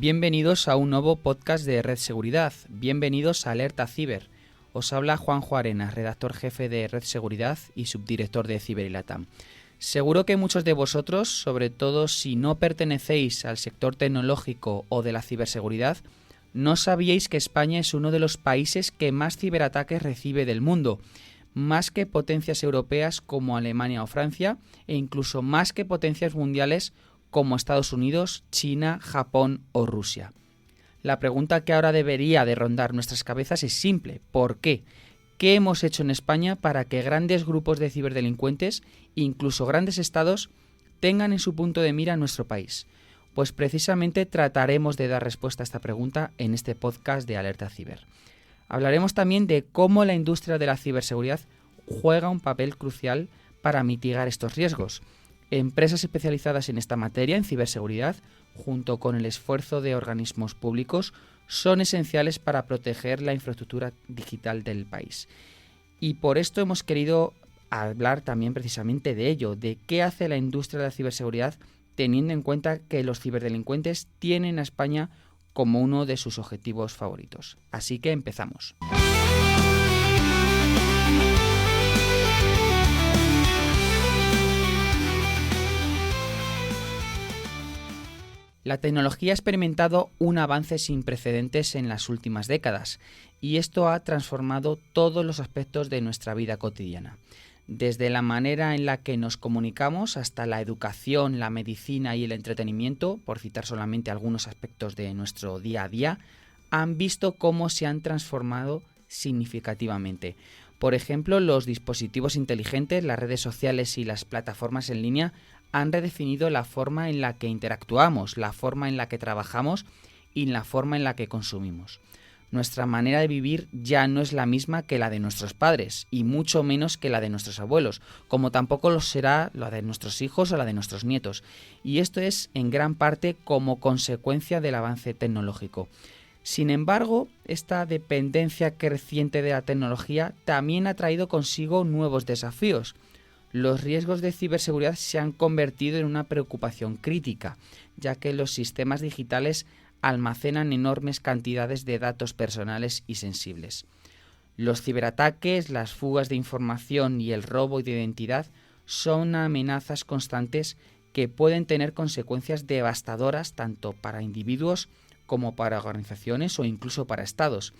Bienvenidos a un nuevo podcast de Red Seguridad. Bienvenidos a Alerta Ciber. Os habla Juanjo Arenas, redactor jefe de Red Seguridad y subdirector de Ciberilatam. Seguro que muchos de vosotros, sobre todo si no pertenecéis al sector tecnológico o de la ciberseguridad, no sabíais que España es uno de los países que más ciberataques recibe del mundo, más que potencias europeas como Alemania o Francia, e incluso más que potencias mundiales como Estados Unidos, China, Japón o Rusia. La pregunta que ahora debería de rondar nuestras cabezas es simple: ¿por qué? ¿Qué hemos hecho en España para que grandes grupos de ciberdelincuentes, incluso grandes estados, tengan en su punto de mira nuestro país? Pues precisamente trataremos de dar respuesta a esta pregunta en este podcast de Alerta Ciber. Hablaremos también de cómo la industria de la ciberseguridad juega un papel crucial para mitigar estos riesgos. Empresas especializadas en esta materia, en ciberseguridad, junto con el esfuerzo de organismos públicos, son esenciales para proteger la infraestructura digital del país. Y por esto hemos querido hablar también precisamente de ello, de qué hace la industria de la ciberseguridad, teniendo en cuenta que los ciberdelincuentes tienen a España como uno de sus objetivos favoritos. Así que empezamos. La tecnología ha experimentado un avance sin precedentes en las últimas décadas, y esto ha transformado todos los aspectos de nuestra vida cotidiana. Desde la manera en la que nos comunicamos hasta la educación, la medicina y el entretenimiento, por citar solamente algunos aspectos de nuestro día a día, han visto cómo se han transformado significativamente. Por ejemplo, los dispositivos inteligentes, las redes sociales y las plataformas en línea han redefinido la forma en la que interactuamos, la forma en la que trabajamos y la forma en la que consumimos. Nuestra manera de vivir ya no es la misma que la de nuestros padres, y mucho menos que la de nuestros abuelos, como tampoco lo será la de nuestros hijos o la de nuestros nietos. Y esto es en gran parte como consecuencia del avance tecnológico. Sin embargo, esta dependencia creciente de la tecnología también ha traído consigo nuevos desafíos. Los riesgos de ciberseguridad se han convertido en una preocupación crítica, ya que los sistemas digitales almacenan enormes cantidades de datos personales y sensibles. Los ciberataques, las fugas de información y el robo de identidad son amenazas constantes que pueden tener consecuencias devastadoras tanto para individuos como para organizaciones o incluso para estados.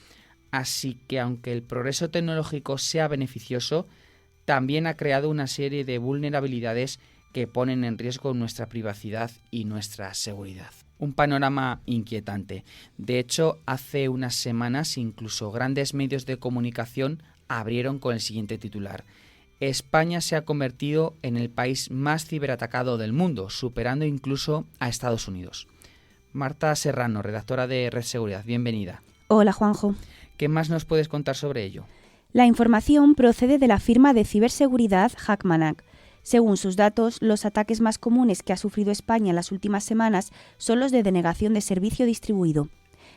Así que aunque el progreso tecnológico sea beneficioso, también ha creado una serie de vulnerabilidades que ponen en riesgo nuestra privacidad y nuestra seguridad. Un panorama inquietante. De hecho, hace unas semanas incluso grandes medios de comunicación abrieron con el siguiente titular: España se ha convertido en el país más ciberatacado del mundo, superando incluso a Estados Unidos. Marta Serrano, redactora de Red Seguridad, bienvenida. Hola, Juanjo. ¿Qué más nos puedes contar sobre ello? La información procede de la firma de ciberseguridad Hackmanac. Según sus datos, los ataques más comunes que ha sufrido España en las últimas semanas son los de denegación de servicio distribuido.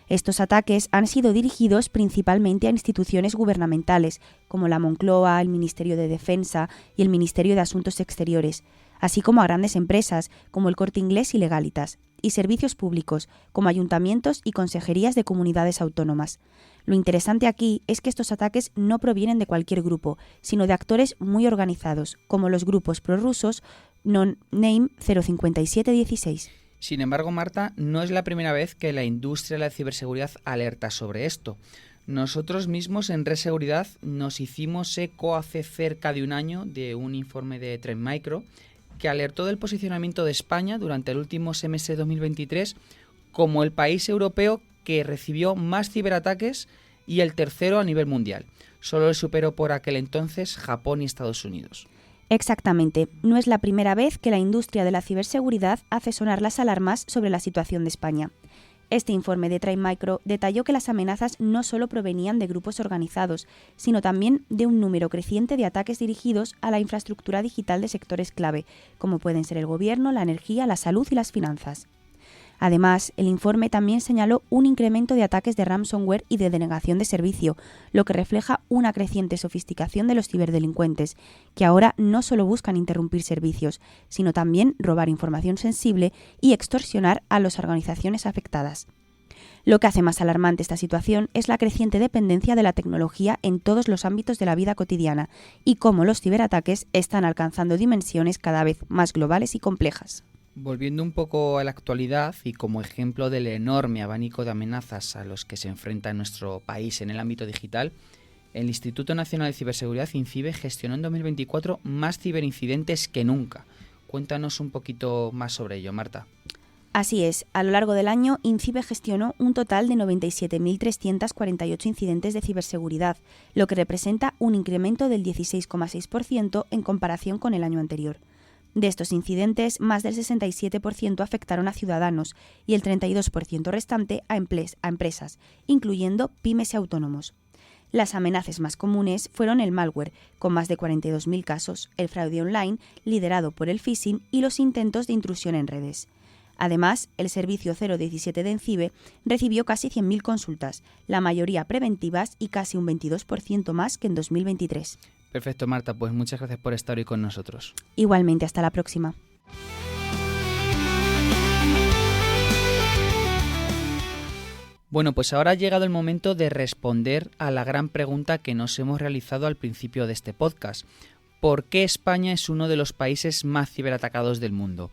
Estos ataques han sido dirigidos principalmente a instituciones gubernamentales, como la Moncloa, el Ministerio de Defensa y el Ministerio de Asuntos Exteriores, así como a grandes empresas, como el Corte Inglés y Legalitas, y servicios públicos, como ayuntamientos y consejerías de comunidades autónomas. Lo interesante aquí es que estos ataques no provienen de cualquier grupo, sino de actores muy organizados, como los grupos prorrusos Non-Name 05716. Sin embargo, Marta, no es la primera vez que la industria de la ciberseguridad alerta sobre esto. Nosotros mismos en Red Seguridad nos hicimos eco hace cerca de un año de un informe de Trend Micro que alertó del posicionamiento de España durante el último semestre de 2023 como el país europeo que recibió más ciberataques y el tercero a nivel mundial. Solo le superó por aquel entonces Japón y Estados Unidos. Exactamente. No es la primera vez que la industria de la ciberseguridad hace sonar las alarmas sobre la situación de España. Este informe de Trend Micro detalló que las amenazas no solo provenían de grupos organizados, sino también de un número creciente de ataques dirigidos a la infraestructura digital de sectores clave, como pueden ser el gobierno, la energía, la salud y las finanzas. Además, el informe también señaló un incremento de ataques de ransomware y de denegación de servicio, lo que refleja una creciente sofisticación de los ciberdelincuentes, que ahora no solo buscan interrumpir servicios, sino también robar información sensible y extorsionar a las organizaciones afectadas. Lo que hace más alarmante esta situación es la creciente dependencia de la tecnología en todos los ámbitos de la vida cotidiana y cómo los ciberataques están alcanzando dimensiones cada vez más globales y complejas. Volviendo un poco a la actualidad y como ejemplo del enorme abanico de amenazas a los que se enfrenta nuestro país en el ámbito digital, el Instituto Nacional de Ciberseguridad, INCIBE, gestionó en 2024 más ciberincidentes que nunca. Cuéntanos un poquito más sobre ello, Marta. Así es, a lo largo del año, INCIBE gestionó un total de 97.348 incidentes de ciberseguridad, lo que representa un incremento del 16,6% en comparación con el año anterior. De estos incidentes, más del 67% afectaron a ciudadanos y el 32% restante a empresas, incluyendo pymes y autónomos. Las amenazas más comunes fueron el malware, con más de 42.000 casos, el fraude online, liderado por el phishing, y los intentos de intrusión en redes. Además, el servicio 017 de INCIBE recibió casi 100.000 consultas, la mayoría preventivas y casi un 22% más que en 2023. Perfecto, Marta, pues muchas gracias por estar hoy con nosotros. Igualmente, hasta la próxima. Bueno, pues ahora ha llegado el momento de responder a la gran pregunta que nos hemos realizado al principio de este podcast. ¿Por qué España es uno de los países más ciberatacados del mundo?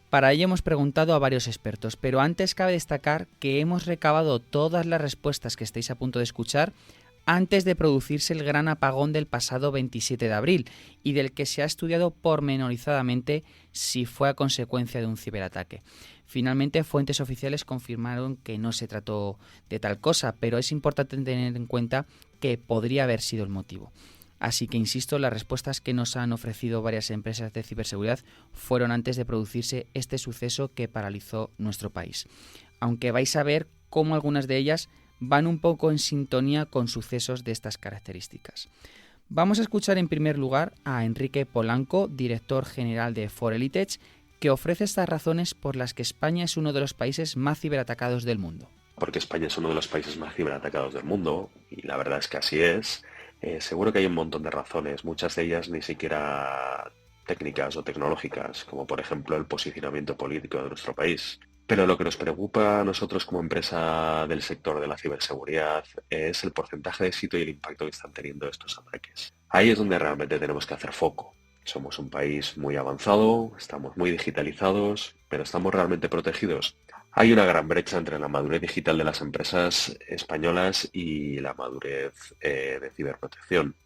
Para ello hemos preguntado a varios expertos, pero antes cabe destacar que hemos recabado todas las respuestas que estáis a punto de escuchar antes de producirse el gran apagón del pasado 27 de abril y del que se ha estudiado pormenorizadamente si fue a consecuencia de un ciberataque. Finalmente, fuentes oficiales confirmaron que no se trató de tal cosa, pero es importante tener en cuenta que podría haber sido el motivo. Así que, insisto, las respuestas que nos han ofrecido varias empresas de ciberseguridad fueron antes de producirse este suceso que paralizó nuestro país. Aunque vais a ver cómo algunas de ellas van un poco en sintonía con sucesos de estas características. Vamos a escuchar en primer lugar a Enrique Polanco, director general de Forelitech, que ofrece estas razones por las que España es uno de los países más ciberatacados del mundo. Porque España es uno de los países más ciberatacados del mundo, y la verdad es que así es. Seguro que hay un montón de razones, muchas de ellas ni siquiera técnicas o tecnológicas, como por ejemplo el posicionamiento político de nuestro país. Pero lo que nos preocupa a nosotros como empresa del sector de la ciberseguridad es el porcentaje de éxito y el impacto que están teniendo estos ataques. Ahí es donde realmente tenemos que hacer foco. Somos un país muy avanzado, estamos muy digitalizados, pero ¿estamos realmente protegidos? Hay una gran brecha entre la madurez digital de las empresas españolas y la madurez de ciberprotección.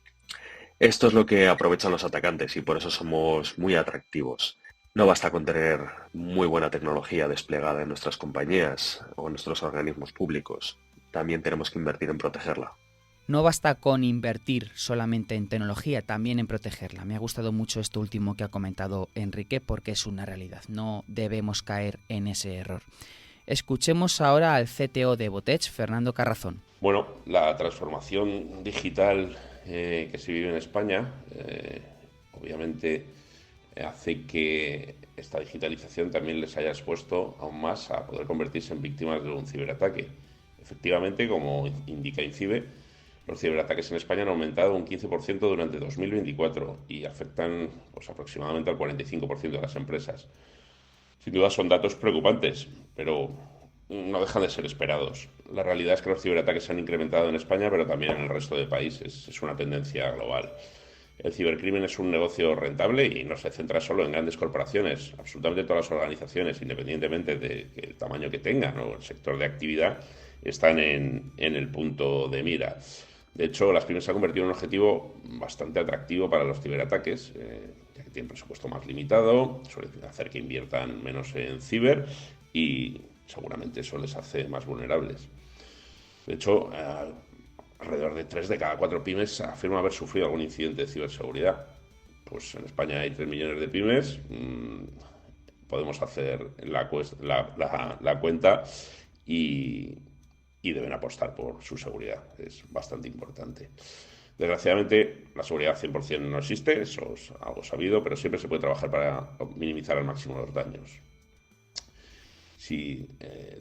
Esto es lo que aprovechan los atacantes y por eso somos muy atractivos. No basta con tener muy buena tecnología desplegada en nuestras compañías o en nuestros organismos públicos. También tenemos que invertir en protegerla. No basta con invertir solamente en tecnología, también en protegerla. Me ha gustado mucho esto último que ha comentado Enrique porque es una realidad. No debemos caer en ese error. Escuchemos ahora al CTO de Botech, Fernando Carrazón. Bueno, la transformación digital que se vive en España, obviamente hace que esta digitalización también les haya expuesto aún más a poder convertirse en víctimas de un ciberataque. Efectivamente, como indica INCIBE, los ciberataques en España han aumentado un 15% durante 2024 y afectan aproximadamente al 45% de las empresas. Sin duda son datos preocupantes, pero no dejan de ser esperados. La realidad es que los ciberataques se han incrementado en España, pero también en el resto de países. Es una tendencia global. El cibercrimen es un negocio rentable y no se centra solo en grandes corporaciones. Absolutamente todas las organizaciones, independientemente del tamaño que tengan o el sector de actividad, están en el punto de mira. De hecho, las pymes se han convertido en un objetivo bastante atractivo para los ciberataques, ya que tienen presupuesto más limitado, suele hacer que inviertan menos en ciber y seguramente eso les hace más vulnerables. De hecho, alrededor de 3 de cada 4 pymes afirman haber sufrido algún incidente de ciberseguridad. Pues en España hay 3 millones de pymes, podemos hacer la cuenta y deben apostar por su seguridad. Es bastante importante. Desgraciadamente, la seguridad 100% no existe, eso es algo sabido, pero siempre se puede trabajar para minimizar al máximo los daños. Si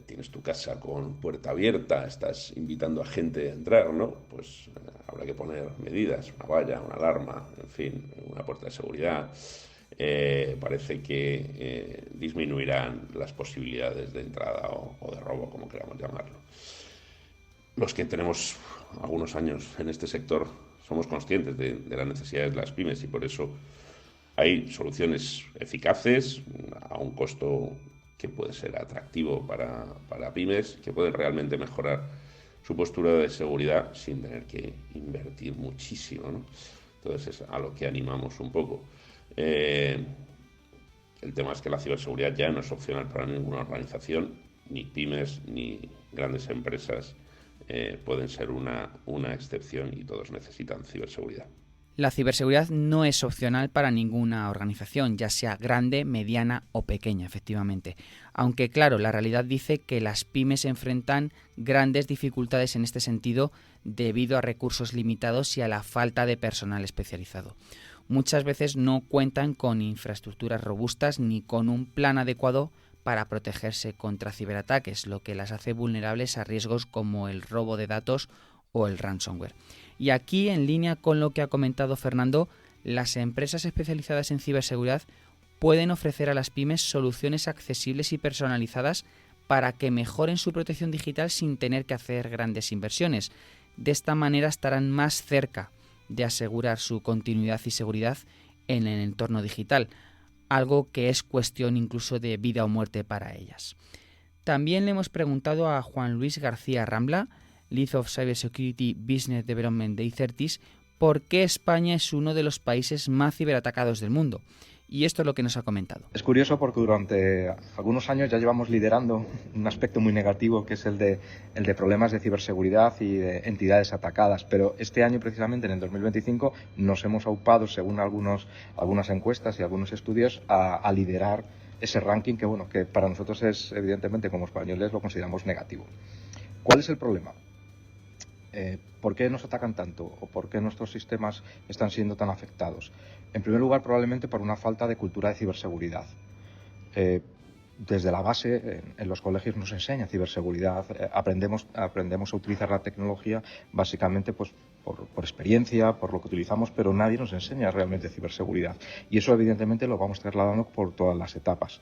tienes tu casa con puerta abierta, estás invitando a gente a entrar, ¿no? Pues habrá que poner medidas, una valla, una alarma, en fin, una puerta de seguridad. Parece que disminuirán las posibilidades de entrada o de robo, como queramos llamarlo. Los que tenemos algunos años en este sector somos conscientes de las necesidades de las pymes y por eso hay soluciones eficaces a un costo que puede ser atractivo para pymes, que pueden realmente mejorar su postura de seguridad sin tener que invertir muchísimo, ¿no? Entonces es a lo que animamos un poco. El tema es que la ciberseguridad ya no es opcional para ninguna organización, ni pymes ni grandes empresas pueden ser una excepción y todos necesitan ciberseguridad. La ciberseguridad no es opcional para ninguna organización, ya sea grande, mediana o pequeña, efectivamente. Aunque, claro, la realidad dice que las pymes enfrentan grandes dificultades en este sentido debido a recursos limitados y a la falta de personal especializado. Muchas veces no cuentan con infraestructuras robustas ni con un plan adecuado para protegerse contra ciberataques, lo que las hace vulnerables a riesgos como el robo de datos o el ransomware. Y aquí, en línea con lo que ha comentado Fernando, las empresas especializadas en ciberseguridad pueden ofrecer a las pymes soluciones accesibles y personalizadas para que mejoren su protección digital sin tener que hacer grandes inversiones. De esta manera estarán más cerca de asegurar su continuidad y seguridad en el entorno digital, algo que es cuestión incluso de vida o muerte para ellas. También le hemos preguntado a Juan Luis García Rambla, Lead of Cybersecurity Business Development de Icertis, por qué España es uno de los países más ciberatacados del mundo. Y esto es lo que nos ha comentado. Es curioso porque durante algunos años ya llevamos liderando un aspecto muy negativo, que es el de problemas de ciberseguridad y de entidades atacadas. Pero este año, precisamente en el 2025, nos hemos aupado, según algunas encuestas y algunos estudios, a liderar ese ranking que para nosotros es, evidentemente, como españoles, lo consideramos negativo. ¿Cuál es el problema? ¿Por qué nos atacan tanto o por qué nuestros sistemas están siendo tan afectados? En primer lugar, probablemente por una falta de cultura de ciberseguridad. Desde la base, en los colegios nos enseña ciberseguridad, aprendemos a utilizar la tecnología básicamente pues por experiencia, por lo que utilizamos, pero nadie nos enseña realmente ciberseguridad. Y eso evidentemente lo vamos trasladando por todas las etapas,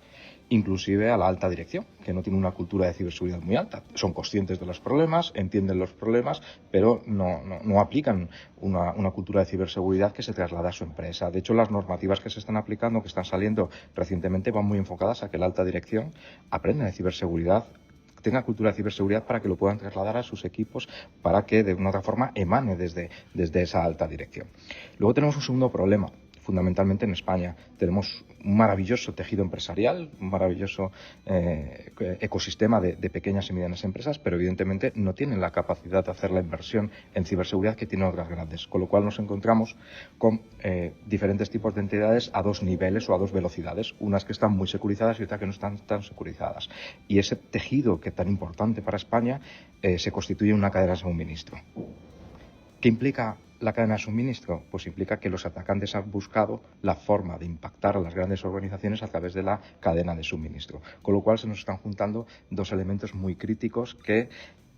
inclusive a la alta dirección, que no tiene una cultura de ciberseguridad muy alta. Son conscientes de los problemas, entienden los problemas, pero no aplican una cultura de ciberseguridad que se traslada a su empresa. De hecho, las normativas que se están aplicando, que están saliendo recientemente, van muy enfocadas a que la alta dirección aprenda de ciberseguridad, tenga cultura de ciberseguridad para que lo puedan trasladar a sus equipos, para que de una otra forma emane desde esa alta dirección. Luego tenemos un segundo problema, fundamentalmente en España. Tenemos un maravilloso tejido empresarial, un maravilloso ecosistema de pequeñas y medianas empresas, pero evidentemente no tienen la capacidad de hacer la inversión en ciberseguridad que tienen otras grandes, con lo cual nos encontramos con diferentes tipos de entidades a dos niveles o a dos velocidades, unas que están muy securizadas y otras que no están tan securizadas. Y ese tejido que es tan importante para España se constituye en una cadena de suministro. ¿Qué implica la cadena de suministro? Pues implica que los atacantes han buscado la forma de impactar a las grandes organizaciones a través de la cadena de suministro. Con lo cual se nos están juntando dos elementos muy críticos que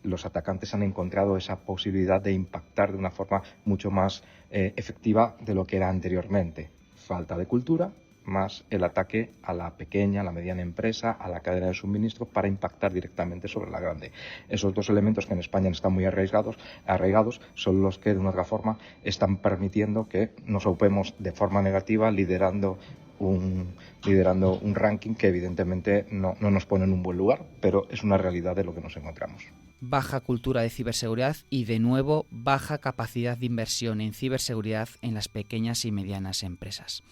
los atacantes han encontrado esa posibilidad de impactar de una forma mucho más efectiva de lo que era anteriormente. Falta de cultura, más el ataque a la pequeña, a la mediana empresa, a la cadena de suministro para impactar directamente sobre la grande. Esos dos elementos que en España están muy arraigados son los que de una otra forma están permitiendo que nos aupemos de forma negativa liderando un ranking que evidentemente no nos pone en un buen lugar, pero es una realidad de lo que nos encontramos. Baja cultura de ciberseguridad y, de nuevo, baja capacidad de inversión en ciberseguridad en las pequeñas y medianas empresas.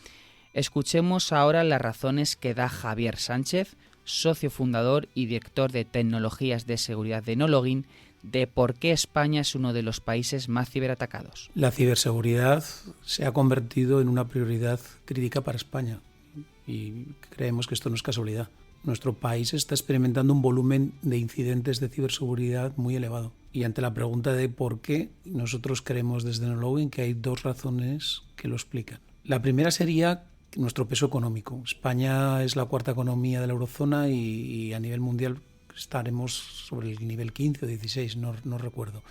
Escuchemos ahora las razones que da Javier Sánchez, socio fundador y director de tecnologías de seguridad de Nologin, de por qué España es uno de los países más ciberatacados. La ciberseguridad se ha convertido en una prioridad crítica para España y creemos que esto no es casualidad. Nuestro país está experimentando un volumen de incidentes de ciberseguridad muy elevado. Y ante la pregunta de por qué, nosotros creemos desde Nologin que hay dos razones que lo explican. La primera sería nuestro peso económico. España es la cuarta economía de la eurozona y a nivel mundial estaremos sobre el nivel 15 o 16, no recuerdo.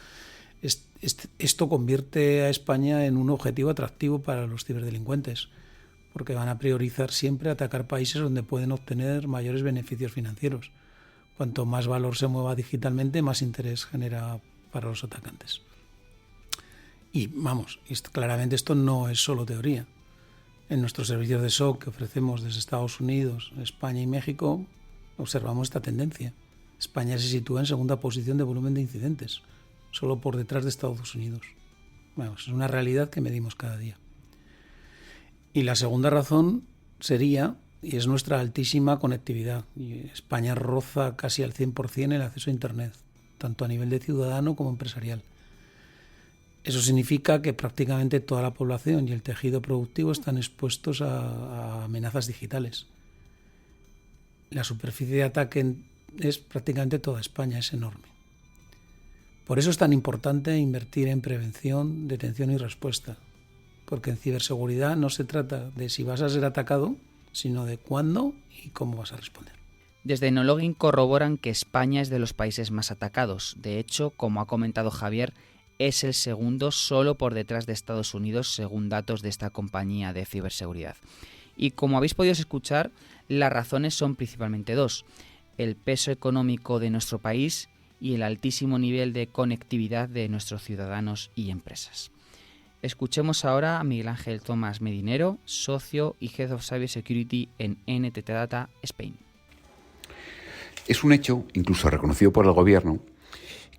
Esto convierte a España en un objetivo atractivo para los ciberdelincuentes, porque van a priorizar siempre atacar países donde pueden obtener mayores beneficios financieros. Cuanto más valor se mueva digitalmente, más interés genera para los atacantes. Y vamos, claramente esto no es solo teoría. En nuestros servicios de SOC que ofrecemos desde Estados Unidos, España y México, observamos esta tendencia. España se sitúa en segunda posición de volumen de incidentes, solo por detrás de Estados Unidos. Bueno, es una realidad que medimos cada día. Y la segunda razón sería, y es nuestra altísima conectividad. Y España roza casi al 100% el acceso a Internet, tanto a nivel de ciudadano como empresarial. Eso significa que prácticamente toda la población y el tejido productivo están expuestos a amenazas digitales. La superficie de ataque es prácticamente toda España, es enorme. Por eso es tan importante invertir en prevención, detención y respuesta, porque en ciberseguridad no se trata de si vas a ser atacado, sino de cuándo y cómo vas a responder. Desde Enologin corroboran que España es de los países más atacados. De hecho, como ha comentado Javier, es el segundo solo por detrás de Estados Unidos, según datos de esta compañía de ciberseguridad. Y como habéis podido escuchar, las razones son principalmente dos: el peso económico de nuestro país y el altísimo nivel de conectividad de nuestros ciudadanos y empresas. Escuchemos ahora a Miguel Ángel Tomás Medinero, socio y Head of Cybersecurity en NTT Data Spain. Es un hecho, incluso reconocido por el gobierno,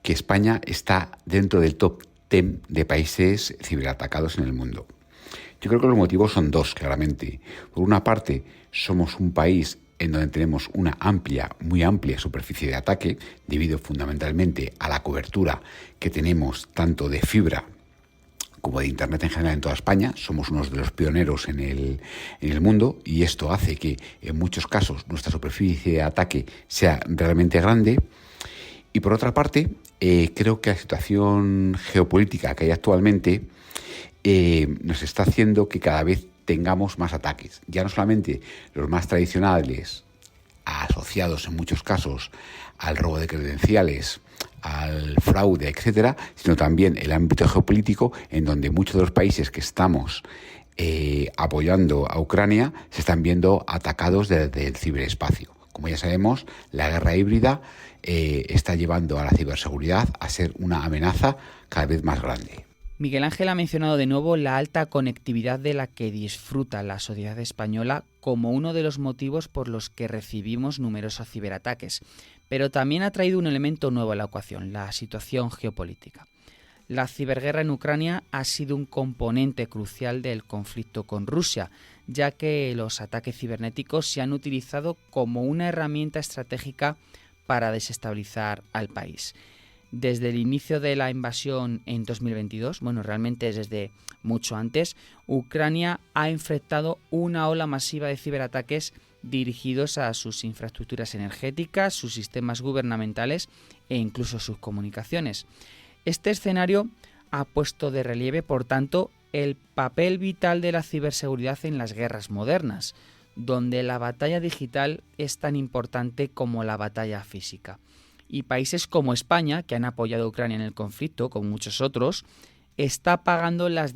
que España está dentro del top 10 de países ciberatacados en el mundo. Yo creo que los motivos son dos, claramente. Por una parte, somos un país en donde tenemos una muy amplia superficie de ataque, debido fundamentalmente a la cobertura que tenemos tanto de fibra como de Internet en general en toda España. Somos unos de los pioneros en el mundo, y esto hace que en muchos casos nuestra superficie de ataque sea realmente grande. Y por otra parte, creo que la situación geopolítica que hay actualmente nos está haciendo que cada vez tengamos más ataques. Ya no solamente los más tradicionales, asociados en muchos casos al robo de credenciales, al fraude, etcétera, sino también el ámbito geopolítico, en donde muchos de los países que estamos apoyando a Ucrania se están viendo atacados desde el ciberespacio. Como ya sabemos, la guerra híbrida está llevando a la ciberseguridad a ser una amenaza cada vez más grande. Miguel Ángel ha mencionado de nuevo la alta conectividad de la que disfruta la sociedad española como uno de los motivos por los que recibimos numerosos ciberataques, pero también ha traído un elemento nuevo a la ecuación: la situación geopolítica. La ciberguerra en Ucrania ha sido un componente crucial del conflicto con Rusia, ya que los ataques cibernéticos se han utilizado como una herramienta estratégica para desestabilizar al país. Desde el inicio de la invasión en 2022, realmente desde mucho antes, Ucrania ha enfrentado una ola masiva de ciberataques dirigidos a sus infraestructuras energéticas, sus sistemas gubernamentales e incluso sus comunicaciones. Este escenario ha puesto de relieve, por tanto, el papel vital de la ciberseguridad en las guerras modernas, donde la batalla digital es tan importante como la batalla física. Y países como España, que han apoyado a Ucrania en el conflicto, como muchos otros, está pagando las,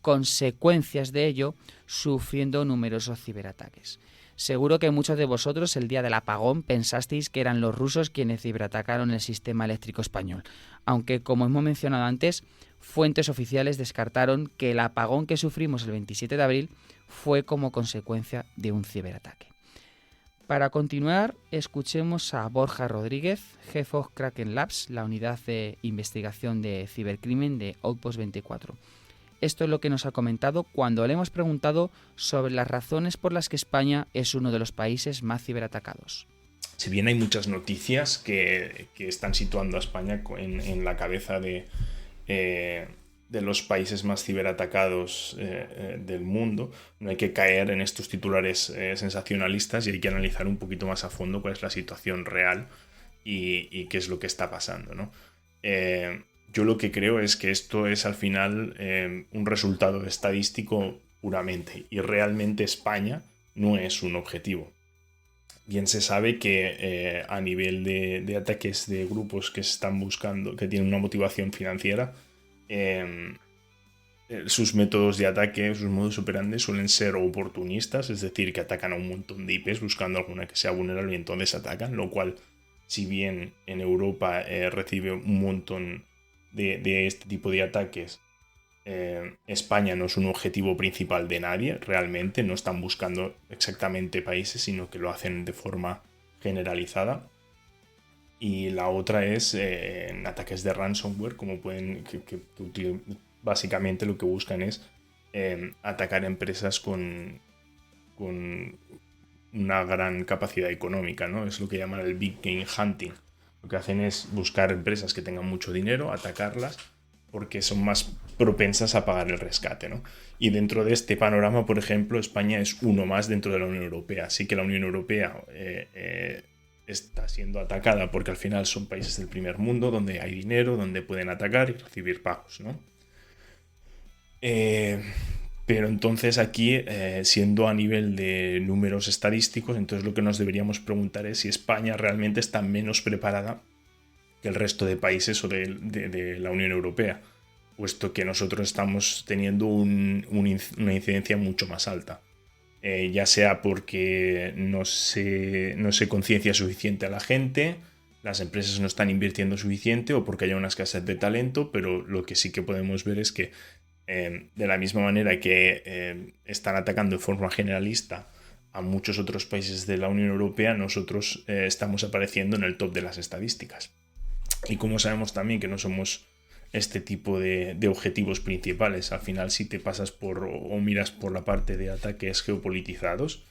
consecuencias de ello, sufriendo numerosos ciberataques. Seguro que muchos de vosotros el día del apagón pensasteis que eran los rusos quienes ciberatacaron el sistema eléctrico español, aunque, como hemos mencionado antes, fuentes oficiales descartaron que el apagón que sufrimos el 27 de abril fue como consecuencia de un ciberataque. Para continuar, escuchemos a Borja Rodríguez, Jefe of Kraken Labs, la unidad de investigación de cibercrimen de Outpost 24. Esto es lo que nos ha comentado cuando le hemos preguntado sobre las razones por las que España es uno de los países más ciberatacados. Si bien hay muchas noticias que están situando a España en la cabeza de los países más ciberatacados del mundo, no hay que caer en estos titulares sensacionalistas, y hay que analizar un poquito más a fondo cuál es la situación real y qué es lo que está pasando, ¿no? Yo lo que creo es que esto es al final un resultado estadístico puramente, y realmente España no es un objetivo. Bien se sabe que a nivel de ataques de grupos que se están buscando, que tienen una motivación financiera, sus métodos de ataque, sus modus operandi suelen ser oportunistas, es decir, que atacan a un montón de IPs buscando alguna que sea vulnerable y entonces atacan, lo cual, si bien en Europa recibe un montón de este tipo de ataques, España no es un objetivo principal de nadie, realmente no están buscando exactamente países, sino que lo hacen de forma generalizada. Y la otra es en ataques de ransomware, como pueden que básicamente lo que buscan es atacar empresas con una gran capacidad económica, ¿no? Es lo que llaman el big game hunting. Lo que hacen es buscar empresas que tengan mucho dinero, atacarlas, porque son más propensas a pagar el rescate, ¿no? Y dentro de este panorama, por ejemplo, España es uno más dentro de la Unión Europea. Así que la Unión Europea está siendo atacada porque al final son países del primer mundo donde hay dinero, donde pueden atacar y recibir pagos, ¿no? Pero entonces aquí, siendo a nivel de números estadísticos, entonces lo que nos deberíamos preguntar es si España realmente está menos preparada que el resto de países o de la Unión Europea, puesto que nosotros estamos teniendo una incidencia mucho más alta. Ya sea porque no se conciencia suficiente a la gente, las empresas no están invirtiendo suficiente o porque haya una escasez de talento, pero lo que sí que podemos ver es que de la misma manera que están atacando de forma generalista a muchos otros países de la Unión Europea, nosotros estamos apareciendo en el top de las estadísticas. Y como sabemos también que no somos este tipo de objetivos principales, al final si te pasas o miras por la parte de ataques geopolitizados,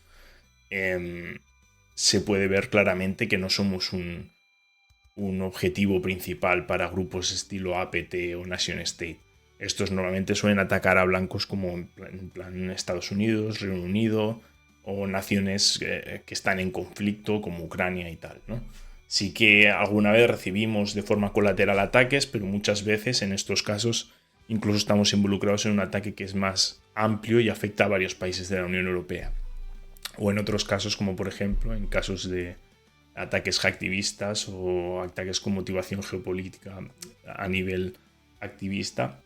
se puede ver claramente que no somos un objetivo principal para grupos estilo APT o Nation State. Estos normalmente suelen atacar a blancos como en plan Estados Unidos, Reino Unido o naciones que están en conflicto como Ucrania y tal, ¿no? Sí que alguna vez recibimos de forma colateral ataques, pero muchas veces en estos casos incluso estamos involucrados en un ataque que es más amplio y afecta a varios países de la Unión Europea. O en otros casos, como por ejemplo en casos de ataques hacktivistas o ataques con motivación geopolítica a nivel activista,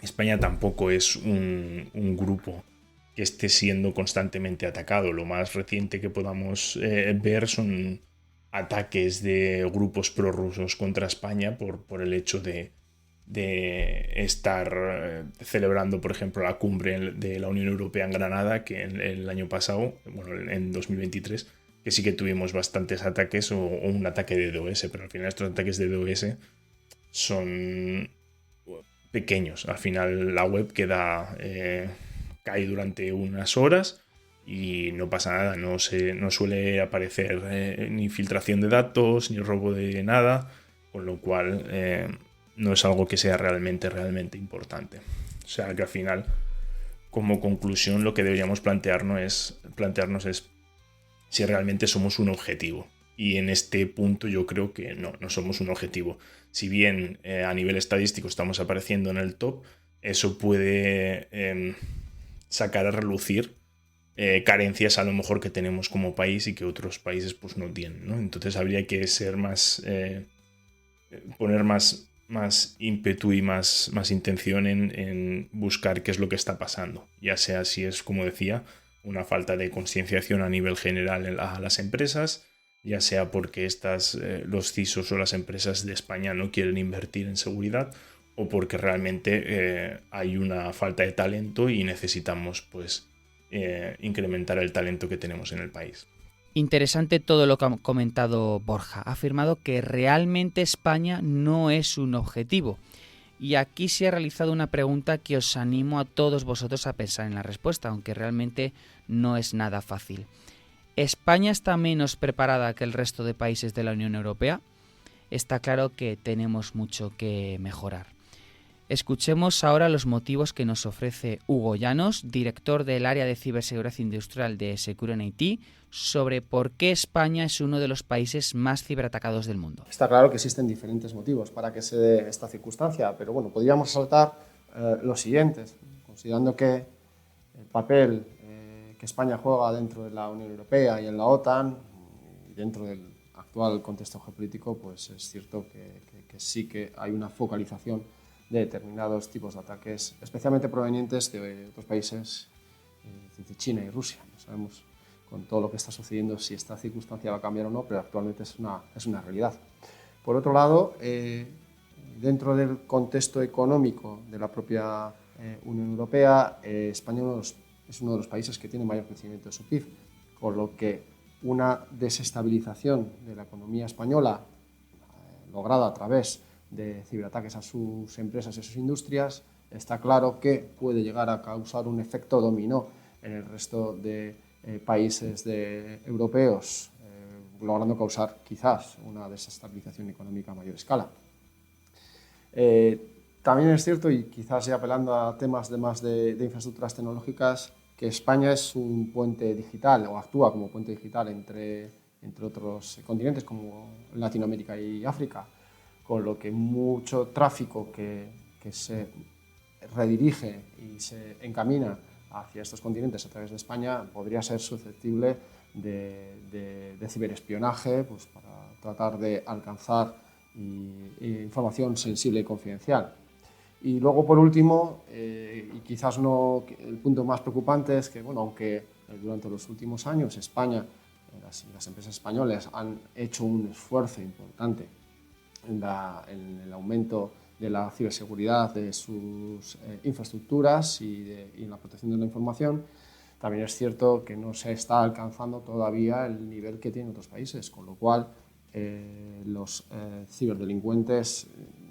España tampoco es un grupo que esté siendo constantemente atacado. Lo más reciente que podamos ver son ataques de grupos prorrusos contra España por el hecho de estar celebrando, por ejemplo, la cumbre de la Unión Europea en Granada, que el año pasado, bueno, en 2023, que sí que tuvimos bastantes ataques o un ataque de DOS, pero al final estos ataques de DOS son pequeños. Al final la web cae durante unas horas y no pasa nada, no suele aparecer ni filtración de datos ni robo de nada, con lo cual no es algo que sea realmente importante. O sea que al final, como conclusión, lo que deberíamos plantearnos es si realmente somos un objetivo. Y en este punto yo creo que no somos un objetivo. Si bien a nivel estadístico estamos apareciendo en el top, eso puede sacar a relucir carencias a lo mejor que tenemos como país y que otros países pues no tienen, ¿no? Entonces habría que ser poner más ímpetu y más intención en buscar qué es lo que está pasando. Ya sea si es, como decía, una falta de concienciación a nivel general a las empresas, ya sea porque los CISOs o las empresas de España no quieren invertir en seguridad, o porque realmente hay una falta de talento y necesitamos pues incrementar el talento que tenemos en el país. Interesante todo lo que ha comentado Borja. Ha afirmado que realmente España no es un objetivo. Y aquí se ha realizado una pregunta que os animo a todos vosotros a pensar en la respuesta, aunque realmente no es nada fácil. ¿España está menos preparada que el resto de países de la Unión Europea? Está claro que tenemos mucho que mejorar. Escuchemos ahora los motivos que nos ofrece Hugo Llanos, director del área de ciberseguridad industrial de Security, sobre por qué España es uno de los países más ciberatacados del mundo. Está claro que existen diferentes motivos para que se dé esta circunstancia, pero bueno, podríamos resaltar los siguientes, considerando que el papel que España juega dentro de la Unión Europea y en la OTAN, y dentro del actual contexto geopolítico, pues es cierto que sí que hay una focalización de determinados tipos de ataques, especialmente provenientes de otros países, de China y Rusia. No sabemos con todo lo que está sucediendo si esta circunstancia va a cambiar o no, pero actualmente es una realidad. Por otro lado, dentro del contexto económico de la propia Unión Europea, España es uno de los países que tiene mayor crecimiento de su PIB, con lo que una desestabilización de la economía española lograda a través de ciberataques a sus empresas y a sus industrias, está claro que puede llegar a causar un efecto dominó en el resto de países europeos, logrando causar quizás una desestabilización económica a mayor escala. También es cierto, y quizás ya apelando a temas de infraestructuras tecnológicas, que España es un puente digital o actúa como puente digital entre otros continentes como Latinoamérica y África, con lo que mucho tráfico que se redirige y se encamina hacia estos continentes a través de España podría ser susceptible de ciberespionaje, pues para tratar de alcanzar información sensible y confidencial. Y luego, por último, y quizás no el punto más preocupante, es que, bueno, aunque durante los últimos años España, las empresas españolas han hecho un esfuerzo importante en el aumento de la ciberseguridad de sus infraestructuras y en la protección de la información, también es cierto que no se está alcanzando todavía el nivel que tienen otros países, con lo cual los ciberdelincuentes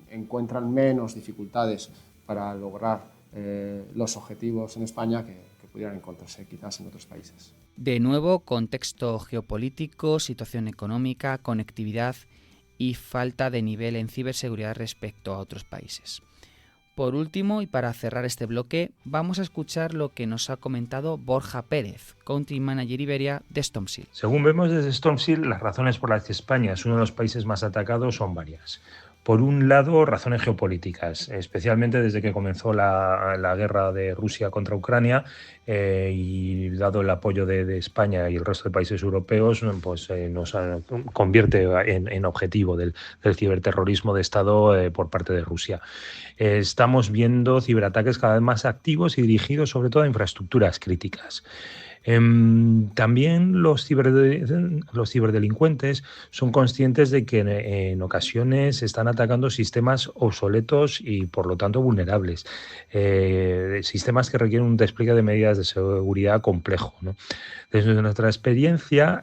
encuentran menos dificultades para lograr los objetivos en España que pudieran encontrarse quizás en otros países. De nuevo, contexto geopolítico, situación económica, conectividad y falta de nivel en ciberseguridad respecto a otros países. Por último, y para cerrar este bloque, vamos a escuchar lo que nos ha comentado Borja Pérez, Country Manager Iberia de Stormshield. Según vemos desde Stormshield, las razones por las que España es uno de los países más atacados son varias. Por un lado, razones geopolíticas, especialmente desde que comenzó la guerra de Rusia contra Ucrania y dado el apoyo de España y el resto de países europeos, pues nos convierte en objetivo del ciberterrorismo de Estado por parte de Rusia. Estamos viendo ciberataques cada vez más activos y dirigidos sobre todo a infraestructuras críticas. También los ciberdelincuentes son conscientes de que en ocasiones están atacando sistemas obsoletos y por lo tanto vulnerables, sistemas que requieren un despliegue de medidas de seguridad complejo, ¿no? Desde nuestra experiencia,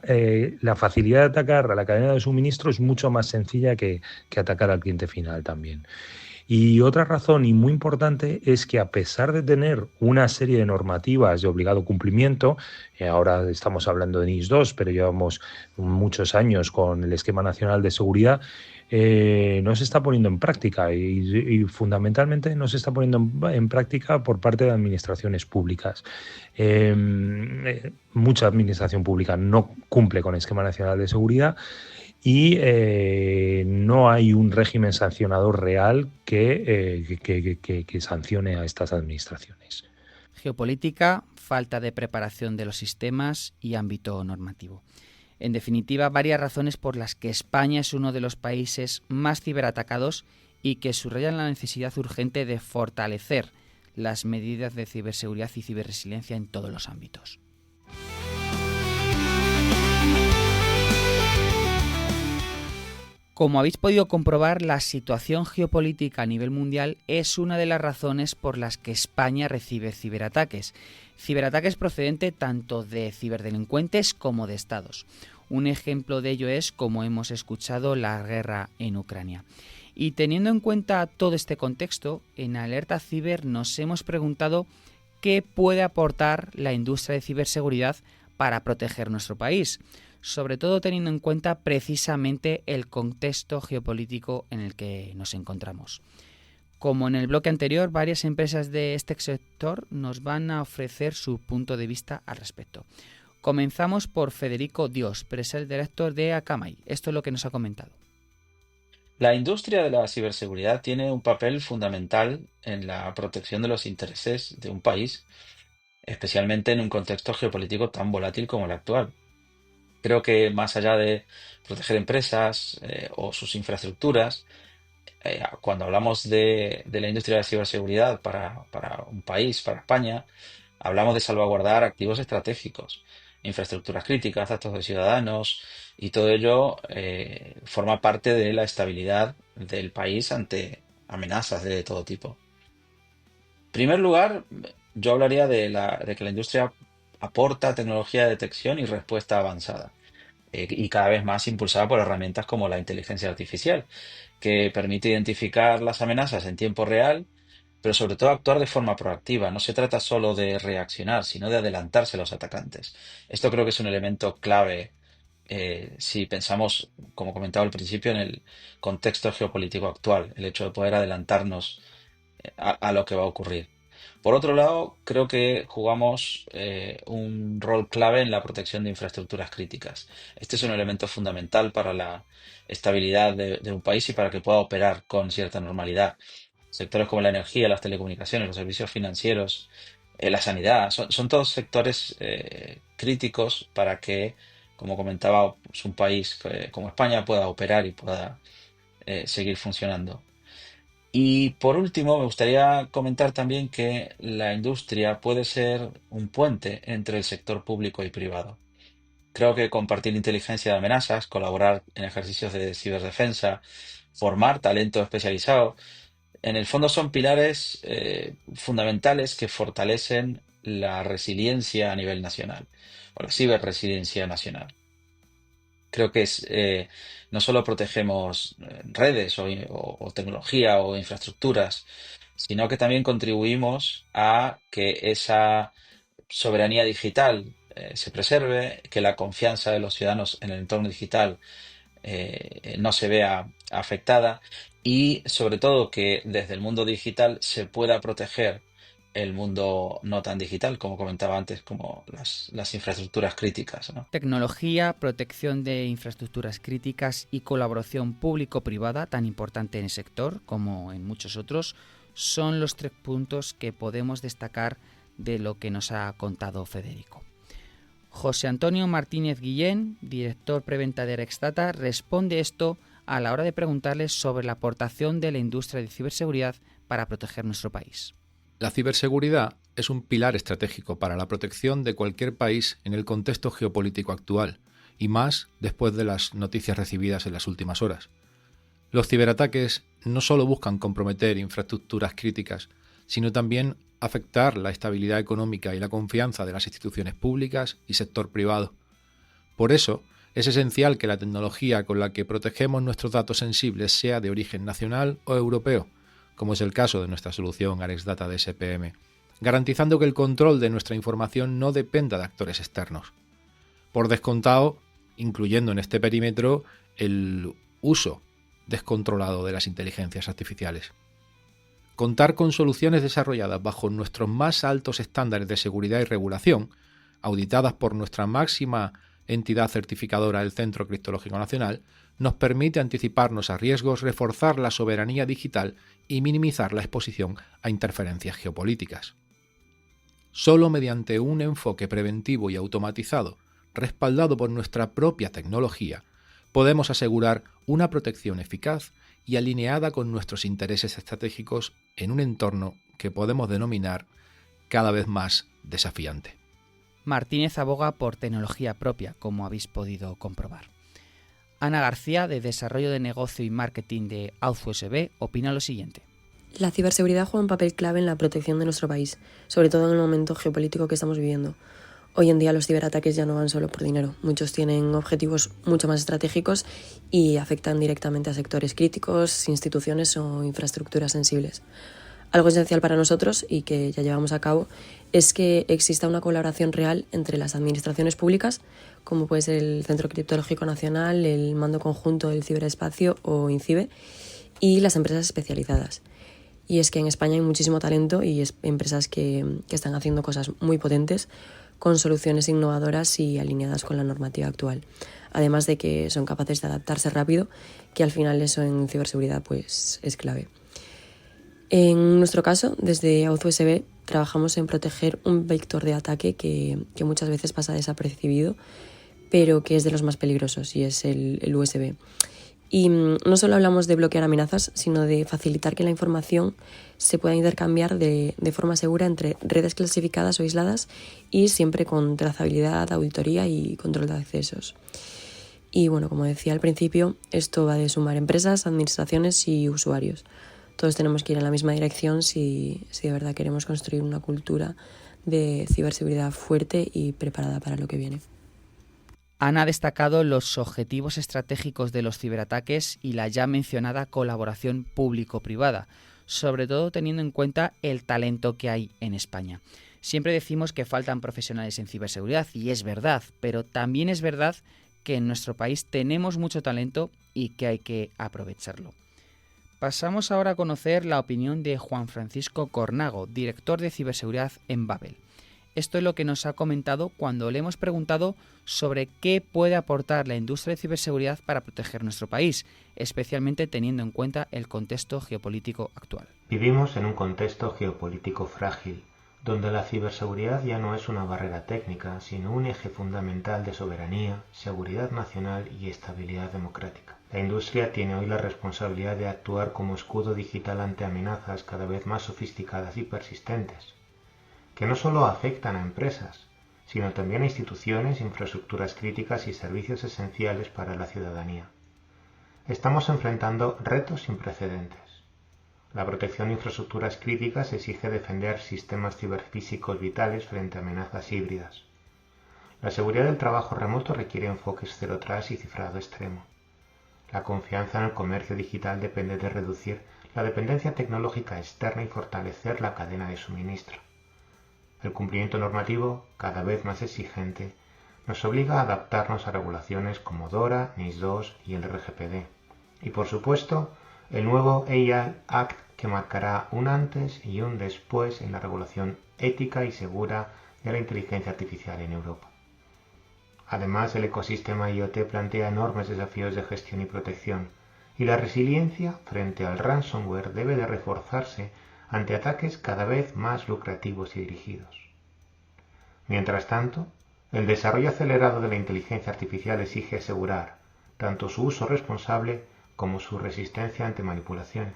la facilidad de atacar a la cadena de suministro es mucho más sencilla que atacar al cliente final también. Y otra razón, y muy importante, es que a pesar de tener una serie de normativas de obligado cumplimiento, ahora estamos hablando de NIS 2, pero llevamos muchos años con el Esquema Nacional de Seguridad, no se está poniendo en práctica y fundamentalmente no se está poniendo en práctica por parte de administraciones públicas. Mucha administración pública no cumple con el Esquema Nacional de Seguridad y no hay un régimen sancionador real que sancione a estas administraciones. Geopolítica, falta de preparación de los sistemas y ámbito normativo. En definitiva, varias razones por las que España es uno de los países más ciberatacados y que subrayan la necesidad urgente de fortalecer las medidas de ciberseguridad y ciberresiliencia en todos los ámbitos. Como habéis podido comprobar, la situación geopolítica a nivel mundial es una de las razones por las que España recibe ciberataques. Ciberataques procedentes tanto de ciberdelincuentes como de estados. Un ejemplo de ello es, como hemos escuchado, la guerra en Ucrania. Y teniendo en cuenta todo este contexto, en Alerta Ciber nos hemos preguntado qué puede aportar la industria de ciberseguridad para proteger nuestro país, sobre todo teniendo en cuenta precisamente el contexto geopolítico en el que nos encontramos. Como en el bloque anterior, varias empresas de este sector nos van a ofrecer su punto de vista al respecto. Comenzamos por Federico Dios, Presell Director de Akamai. Esto es lo que nos ha comentado. La industria de la ciberseguridad tiene un papel fundamental en la protección de los intereses de un país. especialmente en un contexto geopolítico tan volátil como el actual. Creo que más allá de proteger empresas o sus infraestructuras, cuando hablamos de la industria de ciberseguridad para un país, para España, hablamos de salvaguardar activos estratégicos, infraestructuras críticas, datos de ciudadanos, y todo ello forma parte de la estabilidad del país ante amenazas de todo tipo. En primer lugar, yo hablaría de que la industria aporta tecnología de detección y respuesta avanzada, y cada vez más impulsada por herramientas como la inteligencia artificial, que permite identificar las amenazas en tiempo real, pero sobre todo actuar de forma proactiva. No se trata solo de reaccionar, sino de adelantarse a los atacantes. Esto creo que es un elemento clave si pensamos, como comentaba al principio, en el contexto geopolítico actual, el hecho de poder adelantarnos a lo que va a ocurrir. Por otro lado, creo que jugamos un rol clave en la protección de infraestructuras críticas. Este es un elemento fundamental para la estabilidad de un país y para que pueda operar con cierta normalidad. Sectores como la energía, las telecomunicaciones, los servicios financieros, la sanidad, son todos sectores críticos para que, como comentaba, pues, un país como España pueda operar y pueda seguir funcionando. Y por último, me gustaría comentar también que la industria puede ser un puente entre el sector público y privado. Creo que compartir inteligencia de amenazas, colaborar en ejercicios de ciberdefensa, formar talento especializado, en el fondo son pilares fundamentales que fortalecen la resiliencia a nivel nacional, o la ciberresiliencia nacional. Creo que no solo protegemos redes o tecnología o infraestructuras, sino que también contribuimos a que esa soberanía digital se preserve, que la confianza de los ciudadanos en el entorno digital no se vea afectada, y sobre todo que desde el mundo digital se pueda proteger el mundo no tan digital, como comentaba antes, como las infraestructuras críticas, ¿no? Tecnología, protección de infraestructuras críticas y colaboración público-privada, tan importante en el sector como en muchos otros, son los 3 puntos que podemos destacar de lo que nos ha contado Federico. José Antonio Martínez Guillén, director preventa de Arexdata, responde esto a la hora de preguntarles sobre la aportación de la industria de ciberseguridad para proteger nuestro país. La ciberseguridad es un pilar estratégico para la protección de cualquier país en el contexto geopolítico actual, y más después de las noticias recibidas en las últimas horas. Los ciberataques no solo buscan comprometer infraestructuras críticas, sino también afectar la estabilidad económica y la confianza de las instituciones públicas y sector privado. Por eso, es esencial que la tecnología con la que protegemos nuestros datos sensibles sea de origen nacional o europeo, como es el caso de nuestra solución Arexdata DSPM, garantizando que el control de nuestra información no dependa de actores externos. Por descontado, incluyendo en este perímetro el uso descontrolado de las inteligencias artificiales. Contar con soluciones desarrolladas bajo nuestros más altos estándares de seguridad y regulación, auditadas por nuestra máxima entidad certificadora, el Centro Criptológico Nacional, nos permite anticiparnos a riesgos, reforzar la soberanía digital y minimizar la exposición a interferencias geopolíticas. Solo mediante un enfoque preventivo y automatizado, respaldado por nuestra propia tecnología, podemos asegurar una protección eficaz y alineada con nuestros intereses estratégicos en un entorno que podemos denominar cada vez más desafiante. Martínez aboga por tecnología propia, como habéis podido comprobar. Ana García, de Desarrollo de Negocio y Marketing de AuthUSB, opina lo siguiente. La ciberseguridad juega un papel clave en la protección de nuestro país, sobre todo en el momento geopolítico que estamos viviendo. Hoy en día los ciberataques ya no van solo por dinero. Muchos tienen objetivos mucho más estratégicos y afectan directamente a sectores críticos, instituciones o infraestructuras sensibles. Algo esencial para nosotros, y que ya llevamos a cabo, es que exista una colaboración real entre las administraciones públicas, como puede ser el Centro Criptológico Nacional, el Mando Conjunto del Ciberespacio o INCIBE, y las empresas especializadas. Y es que en España hay muchísimo talento y empresas que están haciendo cosas muy potentes, con soluciones innovadoras y alineadas con la normativa actual. Además de que son capaces de adaptarse rápido, que al final eso en ciberseguridad pues es clave. En nuestro caso, desde AuthUSB, trabajamos en proteger un vector de ataque que muchas veces pasa desapercibido, pero que es de los más peligrosos, y es el USB. Y no solo hablamos de bloquear amenazas, sino de facilitar que la información se pueda intercambiar de forma segura entre redes clasificadas o aisladas, y siempre con trazabilidad, auditoría y control de accesos. Y bueno, como decía al principio, esto va de sumar empresas, administraciones y usuarios. Todos tenemos que ir en la misma dirección si de verdad queremos construir una cultura de ciberseguridad fuerte y preparada para lo que viene. Han destacado los objetivos estratégicos de los ciberataques y la ya mencionada colaboración público-privada, sobre todo teniendo en cuenta el talento que hay en España. Siempre decimos que faltan profesionales en ciberseguridad, y es verdad, pero también es verdad que en nuestro país tenemos mucho talento y que hay que aprovecharlo. Pasamos ahora a conocer la opinión de Juan Francisco Cornago, director de ciberseguridad en Babel. Esto es lo que nos ha comentado cuando le hemos preguntado sobre qué puede aportar la industria de ciberseguridad para proteger nuestro país, especialmente teniendo en cuenta el contexto geopolítico actual. Vivimos en un contexto geopolítico frágil, donde la ciberseguridad ya no es una barrera técnica, sino un eje fundamental de soberanía, seguridad nacional y estabilidad democrática. La industria tiene hoy la responsabilidad de actuar como escudo digital ante amenazas cada vez más sofisticadas y persistentes, que no solo afectan a empresas, sino también a instituciones, infraestructuras críticas y servicios esenciales para la ciudadanía. Estamos enfrentando retos sin precedentes. La protección de infraestructuras críticas exige defender sistemas ciberfísicos vitales frente a amenazas híbridas. La seguridad del trabajo remoto requiere enfoques cero trust y cifrado extremo. La confianza en el comercio digital depende de reducir la dependencia tecnológica externa y fortalecer la cadena de suministro. El cumplimiento normativo, cada vez más exigente, nos obliga a adaptarnos a regulaciones como DORA, NIS2 y el RGPD. Y por supuesto, el nuevo AI Act, que marcará un antes y un después en la regulación ética y segura de la inteligencia artificial en Europa. Además, el ecosistema IoT plantea enormes desafíos de gestión y protección, y la resiliencia frente al ransomware debe de reforzarse ante ataques cada vez más lucrativos y dirigidos. Mientras tanto, el desarrollo acelerado de la inteligencia artificial exige asegurar tanto su uso responsable como su resistencia ante manipulaciones.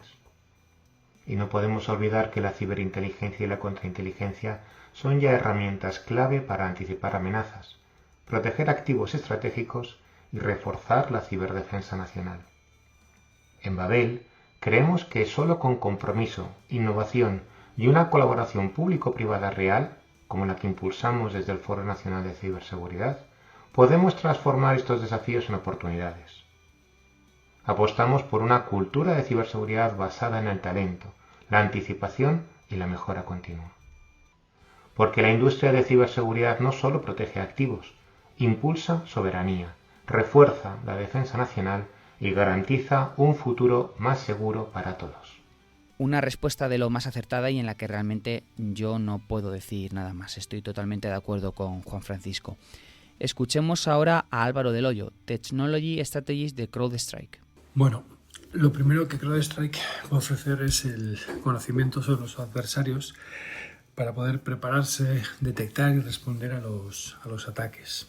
Y no podemos olvidar que la ciberinteligencia y la contrainteligencia son ya herramientas clave para anticipar amenazas, proteger activos estratégicos y reforzar la ciberdefensa nacional. En Babel, creemos que solo con compromiso, innovación y una colaboración público-privada real, como la que impulsamos desde el Foro Nacional de Ciberseguridad, podemos transformar estos desafíos en oportunidades. Apostamos por una cultura de ciberseguridad basada en el talento, la anticipación y la mejora continua. Porque la industria de ciberseguridad no solo protege activos, impulsa soberanía, refuerza la defensa nacional y garantiza un futuro más seguro para todos. Una respuesta de lo más acertada y en la que realmente yo no puedo decir nada más. Estoy totalmente de acuerdo con Juan Francisco. Escuchemos ahora a Álvaro del Hoyo, Technology Strategist de CrowdStrike. Bueno, lo primero que CrowdStrike puede ofrecer es el conocimiento sobre los adversarios para poder prepararse, detectar y responder a los ataques.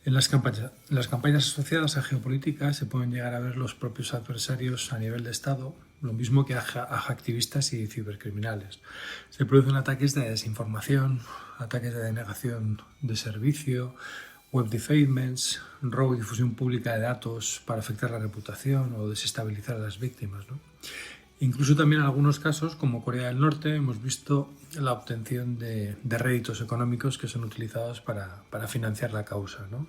En las campañas asociadas a geopolítica se pueden llegar a ver los propios adversarios a nivel de Estado, lo mismo que a hacktivistas y cibercriminales. Se producen ataques de desinformación, ataques de denegación de servicio, web defalements, robo y difusión pública de datos para afectar la reputación o desestabilizar a las víctimas, ¿no? Incluso también en algunos casos, como Corea del Norte, hemos visto la obtención de réditos económicos que son utilizados para financiar la causa, ¿no?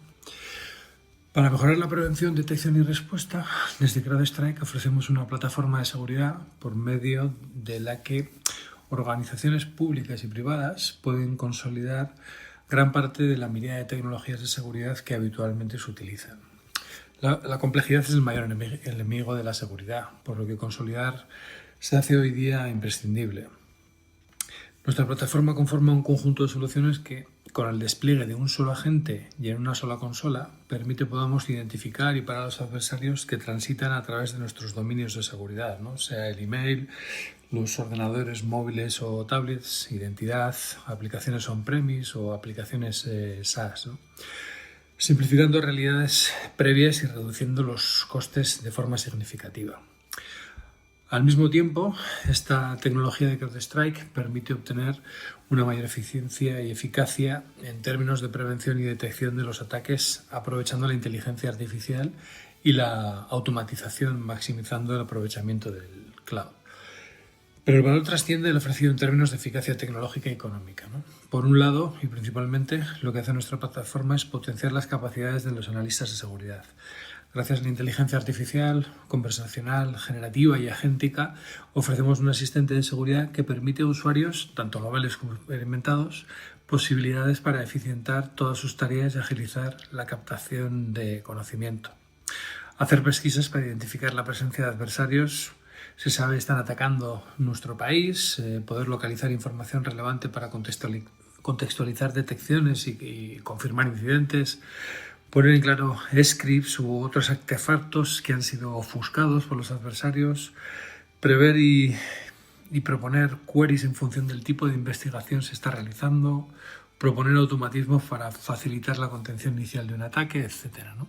Para mejorar la prevención, detección y respuesta, desde CrowdStrike ofrecemos una plataforma de seguridad por medio de la que organizaciones públicas y privadas pueden consolidar gran parte de la mirada de tecnologías de seguridad que habitualmente se utilizan. La complejidad es el mayor enemigo de la seguridad, por lo que consolidar se hace hoy día imprescindible. Nuestra plataforma conforma un conjunto de soluciones que con el despliegue de un solo agente y en una sola consola, permite que podamos identificar y parar a los adversarios que transitan a través de nuestros dominios de seguridad, ¿no? Sea el email, los ordenadores móviles o tablets, identidad, aplicaciones on-premise o aplicaciones SaaS, ¿no? Simplificando realidades previas y reduciendo los costes de forma significativa. Al mismo tiempo, esta tecnología de CrowdStrike permite obtener una mayor eficiencia y eficacia en términos de prevención y detección de los ataques, aprovechando la inteligencia artificial y la automatización, maximizando el aprovechamiento del cloud. Pero el valor trasciende el ofrecido en términos de eficacia tecnológica y económica, ¿no? Por un lado, y principalmente, lo que hace nuestra plataforma es potenciar las capacidades de los analistas de seguridad. Gracias a la inteligencia artificial, conversacional, generativa y agéntica, ofrecemos un asistente de seguridad que permite a usuarios, tanto globales como experimentados, posibilidades para eficientar todas sus tareas y agilizar la captación de conocimiento. Hacer pesquisas para identificar la presencia de adversarios. Se sabe que están atacando nuestro país, poder localizar información relevante para contextualizar detecciones y confirmar incidentes, poner en claro scripts u otros artefactos que han sido ofuscados por los adversarios, prever y proponer queries en función del tipo de investigación se está realizando, proponer automatismos para facilitar la contención inicial de un ataque, etc., ¿no?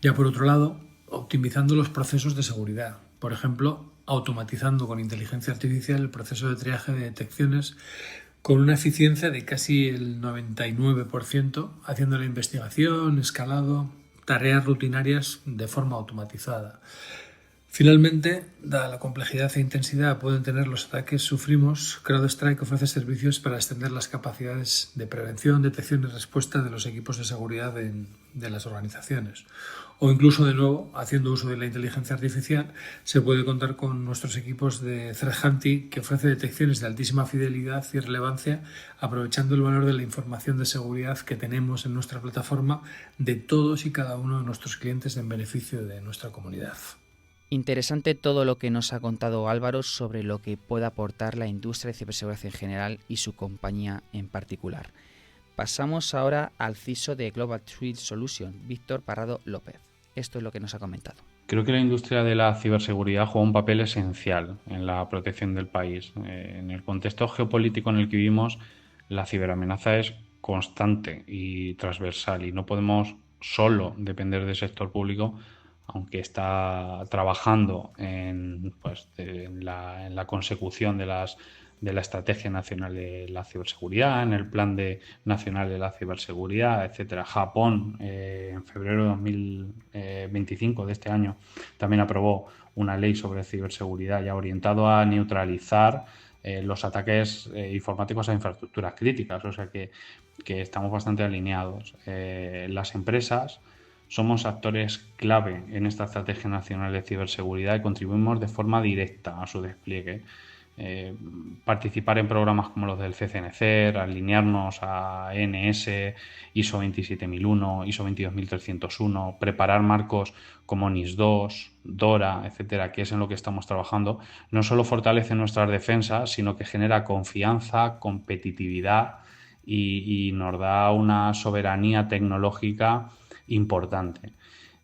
Ya por otro lado, optimizando los procesos de seguridad. Por ejemplo, automatizando con inteligencia artificial el proceso de triaje de detecciones con una eficiencia de casi el 99%, haciendo la investigación, escalado, tareas rutinarias de forma automatizada. Finalmente, dada la complejidad e intensidad que pueden tener los ataques sufrimos, CrowdStrike ofrece servicios para extender las capacidades de prevención, detección y respuesta de los equipos de seguridad de las organizaciones. O incluso, de nuevo, haciendo uso de la inteligencia artificial, se puede contar con nuestros equipos de Threat Hunting, que ofrece detecciones de altísima fidelidad y relevancia, aprovechando el valor de la información de seguridad que tenemos en nuestra plataforma de todos y cada uno de nuestros clientes en beneficio de nuestra comunidad. Interesante todo lo que nos ha contado Álvaro sobre lo que puede aportar la industria de ciberseguridad en general y su compañía en particular. Pasamos ahora al CISO de Global Threat Solutions, Víctor Parrado López. Esto es lo que nos ha comentado. Creo que la industria de la ciberseguridad juega un papel esencial en la protección del país. En el contexto geopolítico en el que vivimos, la ciberamenaza es constante y transversal y no podemos solo depender del sector público, aunque está trabajando en la consecución de la Estrategia Nacional de la Ciberseguridad, en el Plan Nacional de la Ciberseguridad, etcétera. Japón, en febrero de 2025 de este año, también aprobó una ley sobre ciberseguridad ya orientado a neutralizar los ataques informáticos a infraestructuras críticas, o sea que estamos bastante alineados. Las empresas somos actores clave en esta Estrategia Nacional de Ciberseguridad y contribuimos de forma directa a su despliegue. Participar en programas como los del CCNCER, alinearnos a ENS, ISO 27001, ISO 22301, preparar marcos como NIS2, DORA, etcétera, que es en lo que estamos trabajando, no solo fortalece nuestras defensas, sino que genera confianza, competitividad y nos da una soberanía tecnológica importante.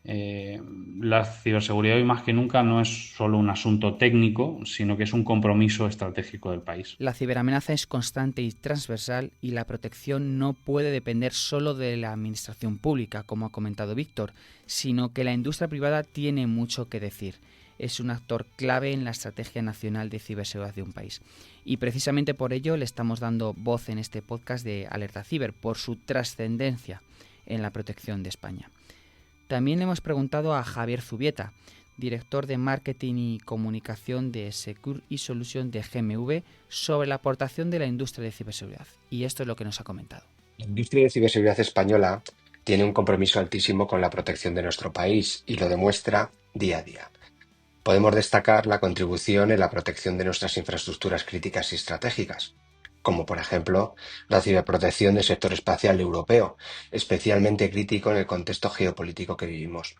La ciberseguridad hoy más que nunca no es solo un asunto técnico, sino que es un compromiso estratégico del país. La ciberamenaza es constante y transversal y la protección no puede depender solo de la administración pública, como ha comentado Víctor, sino que la industria privada tiene mucho que decir. Es un actor clave en la Estrategia Nacional de Ciberseguridad de un país. Y precisamente por ello le estamos dando voz en este podcast de Alerta Ciber, por su trascendencia en la protección de España. También le hemos preguntado a Javier Zubieta, director de Marketing y Comunicación de Secure eSolutions de GMV, sobre la aportación de la industria de ciberseguridad. Y esto es lo que nos ha comentado. La industria de ciberseguridad española tiene un compromiso altísimo con la protección de nuestro país y lo demuestra día a día. Podemos destacar la contribución en la protección de nuestras infraestructuras críticas y estratégicas, como por ejemplo la ciberprotección del sector espacial europeo, especialmente crítico en el contexto geopolítico que vivimos.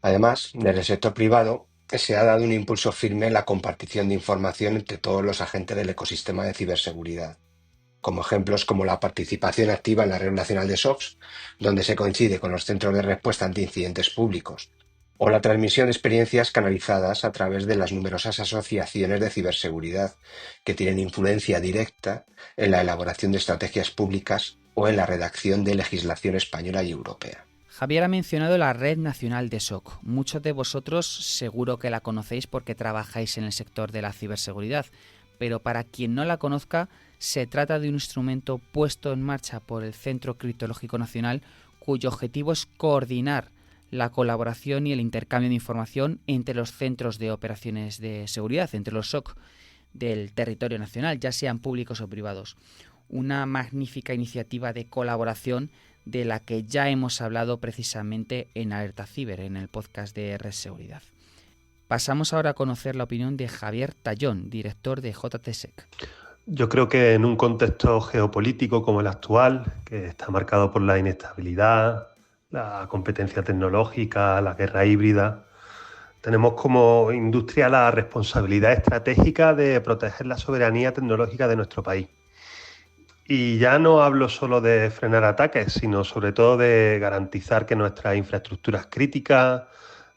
Además, desde el sector privado se ha dado un impulso firme en la compartición de información entre todos los agentes del ecosistema de ciberseguridad. como ejemplos como la participación activa en la Red Nacional de SOCs, donde se coincide con los centros de respuesta ante incidentes públicos, o la transmisión de experiencias canalizadas a través de las numerosas asociaciones de ciberseguridad que tienen influencia directa en la elaboración de estrategias públicas o en la redacción de legislación española y europea. Javier ha mencionado la Red Nacional de SOC. Muchos de vosotros seguro que la conocéis porque trabajáis en el sector de la ciberseguridad, pero para quien no la conozca, se trata de un instrumento puesto en marcha por el Centro Criptológico Nacional, cuyo objetivo es coordinar la colaboración y el intercambio de información entre los centros de operaciones de seguridad, entre los SOC del territorio nacional, ya sean públicos o privados. Una magnífica iniciativa de colaboración de la que ya hemos hablado precisamente en Alerta Ciber, en el podcast de Red Seguridad. Pasamos ahora a conocer la opinión de Javier Tallón, director de JTSEC. Yo creo que en un contexto geopolítico como el actual, que está marcado por la inestabilidad, la competencia tecnológica, la guerra híbrida, tenemos como industria la responsabilidad estratégica de proteger la soberanía tecnológica de nuestro país. Y ya no hablo solo de frenar ataques, sino sobre todo de garantizar que nuestras infraestructuras críticas,